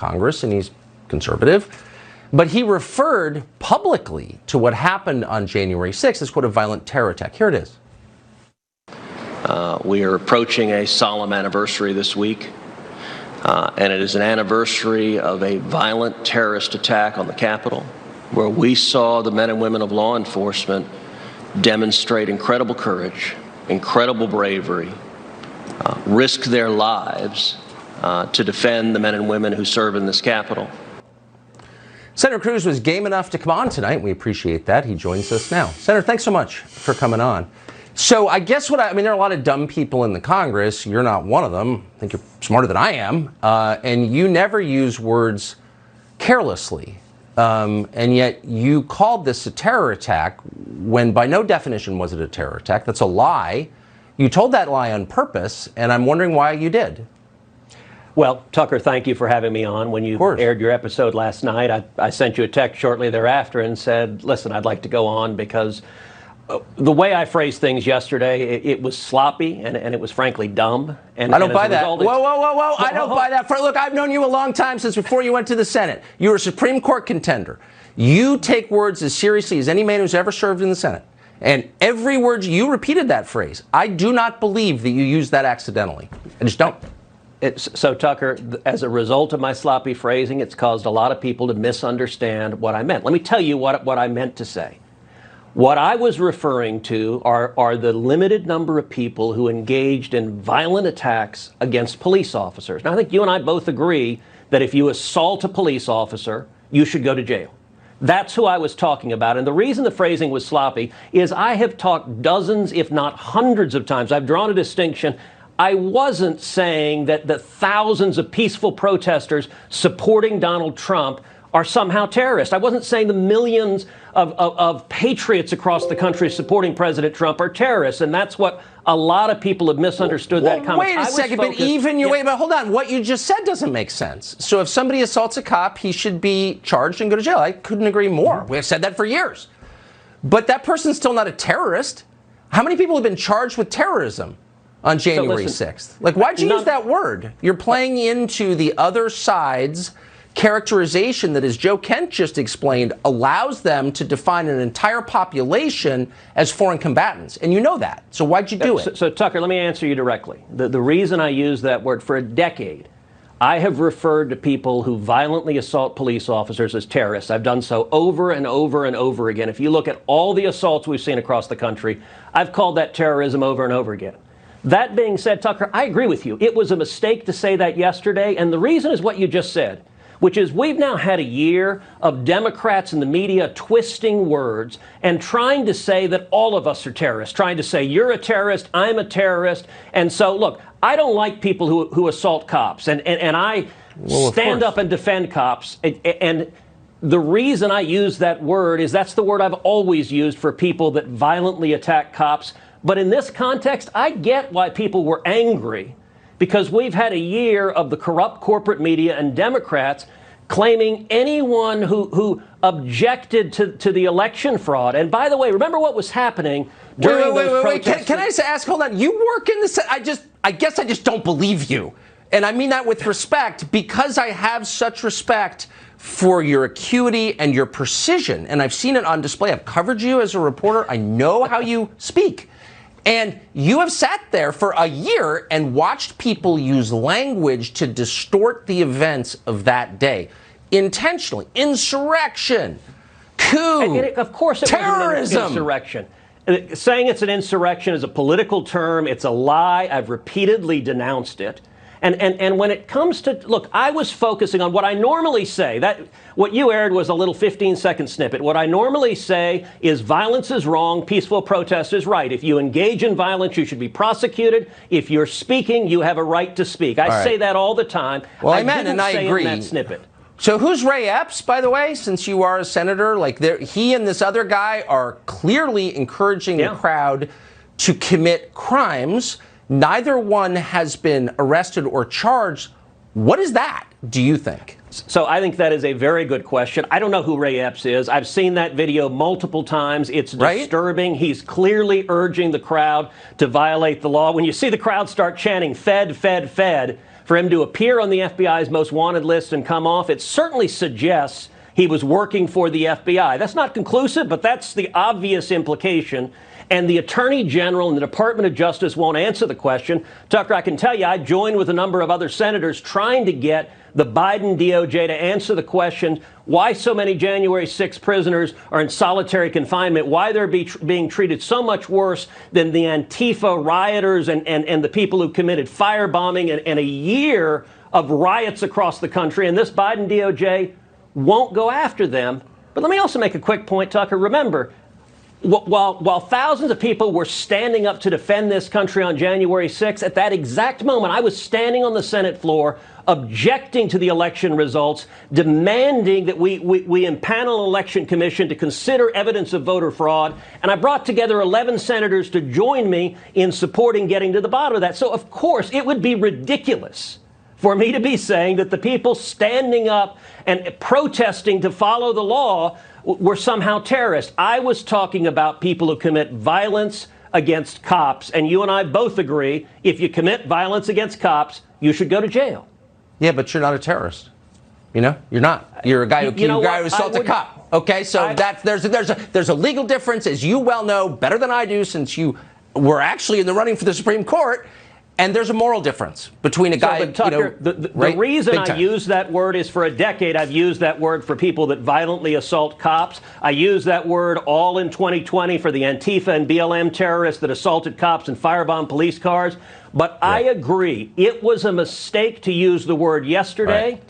Congress, and he's conservative. But he referred publicly to what happened on January 6th as, quote, a violent terror attack. Here it is. We are approaching a solemn anniversary this week, and it is an anniversary of a violent terrorist attack on the Capitol, where we saw the men and women of law enforcement demonstrate incredible courage, incredible bravery, risk their lives to defend the men and women who serve in this Capitol. Senator Cruz was game enough to come on tonight. We appreciate that. He joins us now. Senator, thanks so much for coming on. So I guess there are a lot of dumb people in the Congress. You're not one of them. I think you're smarter than I am. And you never use words carelessly. And yet you called this a terror attack when by no definition was it a terror attack. That's a lie. You told that lie on purpose, and I'm wondering why you did. Well, Tucker, thank you for having me on. When you aired your episode last night, I sent you a text shortly thereafter and said, listen, I'd like to go on because the way I phrased things yesterday, it was sloppy and it was frankly dumb. And I don't buy that. Whoa. I don't buy that. Look, I've known you a long time, since before you went to the Senate. You were a Supreme Court contender. You take words as seriously as any man who's ever served in the Senate. And every word, you repeated that phrase. I do not believe that you used that accidentally. I just don't. So, Tucker, as a result of my sloppy phrasing, it's caused a lot of people to misunderstand what I meant. Let me tell you what I meant to say. What I was referring to are the limited number of people who engaged in violent attacks against police officers. Now, I think you and I both agree that if you assault a police officer, you should go to jail. That's who I was talking about. And the reason the phrasing was sloppy is I have talked dozens, if not hundreds of times. I've drawn a distinction. I wasn't saying that the thousands of peaceful protesters supporting Donald Trump are somehow terrorists. I wasn't saying the millions of patriots across the country supporting President Trump are terrorists. And that's what a lot of people have misunderstood that comment. Wait a second, but hold on. What you just said doesn't make sense. So if somebody assaults a cop, he should be charged and go to jail. I couldn't agree more. We have said that for years. But that person's still not a terrorist. How many people have been charged with terrorism on January 6th? Like, why'd you use that word? You're playing into the other side's characterization that, as Joe Kent just explained, allows them to define an entire population as foreign combatants. And you know that. So why'd you do it? So, Tucker, let me answer you directly. The reason I use that word, for a decade, I have referred to people who violently assault police officers as terrorists. I've done so over and over and over again. If you look at all the assaults we've seen across the country, I've called that terrorism over and over again. That being said, Tucker, I agree with you. It was a mistake to say that yesterday. And the reason is what you just said, which is we've now had a year of Democrats in the media twisting words and trying to say that all of us are terrorists, trying to say you're a terrorist, I'm a terrorist. And so, look, I don't like people who assault cops. And I stand up and defend cops. And the reason I use that word is that's the word I've always used for people that violently attack cops. But in this context, I get why people were angry, because we've had a year of the corrupt corporate media and Democrats claiming anyone who objected to the election fraud. And by the way, remember what was happening during those protests? Can I ask, hold on, you work in the, I guess I just don't believe you. And I mean that with respect, because I have such respect for your acuity and your precision. And I've seen it on display. I've covered you as a reporter. I know how you speak. And you have sat there for a year and watched people use language to distort the events of that day. Intentionally. Insurrection. Coup. Of course it terrorism. Wasn't an insurrection. Saying it's an insurrection is a political term. It's a lie. I've repeatedly denounced it. And when it comes to, look, I was focusing on what I normally say. That what you aired was a little 15-second snippet. What I normally say is violence is wrong, peaceful protest is right. If you engage in violence, you should be prosecuted. If you're speaking, you have a right to speak. I say that all the time. Well, I meant, and I agree. In that snippet. So who's Ray Epps, by the way, since you are a senator? Like, he and this other guy are clearly encouraging the crowd to commit crimes. Neither one has been arrested or charged. What is that, do you think? So I think that is a very good question. I don't know who Ray Epps is. I've seen that video multiple times. It's disturbing. He's clearly urging the crowd to violate the law. When you see the crowd start chanting, Fed, Fed, Fed, for him to appear on the FBI's most wanted list and come off, it certainly suggests he was working for the FBI. That's not conclusive, but that's the obvious implication. And the Attorney General and the Department of Justice won't answer the question. Tucker, I can tell you, I joined with a number of other senators trying to get the Biden DOJ to answer the question why so many January 6 prisoners are in solitary confinement, why they're being treated so much worse than the Antifa rioters and the people who committed firebombing and a year of riots across the country. And this Biden DOJ won't go after them. But let me also make a quick point, Tucker. Remember, while thousands of people were standing up to defend this country on January 6th, at that exact moment, I was standing on the Senate floor objecting to the election results, demanding that we impanel an election commission to consider evidence of voter fraud. And I brought together 11 senators to join me in supporting getting to the bottom of that. So, of course, it would be ridiculous for me to be saying that the people standing up and protesting to follow the law were somehow terrorists. I was talking about people who commit violence against cops, and you and I both agree, if you commit violence against cops, you should go to jail. Yeah, but you're not a terrorist. You know, you're not. You're a guy who assaulted a cop. Okay, so there's a legal difference, as you well know better than I do, since you were actually in the running for the Supreme Court. And there's a moral difference between a guy, but Tucker, the reason I use that word is for a decade I've used that word for people that violently assault cops. I use that word all in 2020 for the Antifa and BLM terrorists that assaulted cops and firebombed police cars. But I agree, it was a mistake to use the word yesterday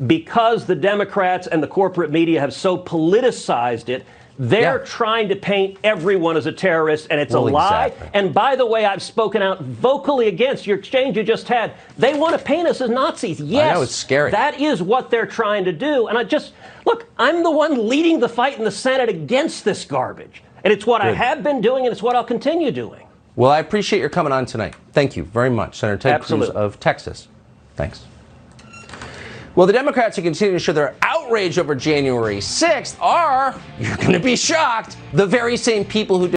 because the Democrats and the corporate media have so politicized it. They're trying to paint everyone as a terrorist, and it's a lie. Exactly. And by the way, I've spoken out vocally against your exchange you just had. They want to paint us as Nazis. Yes, I know, it's scary. That is what they're trying to do. And look, I'm the one leading the fight in the Senate against this garbage. And it's what I have been doing, and it's what I'll continue doing. Well, I appreciate your coming on tonight. Thank you very much, Senator Ted Cruz of Texas. Thanks. Well, the Democrats who continue to show their outrage over January 6th are, you're going to be shocked, the very same people who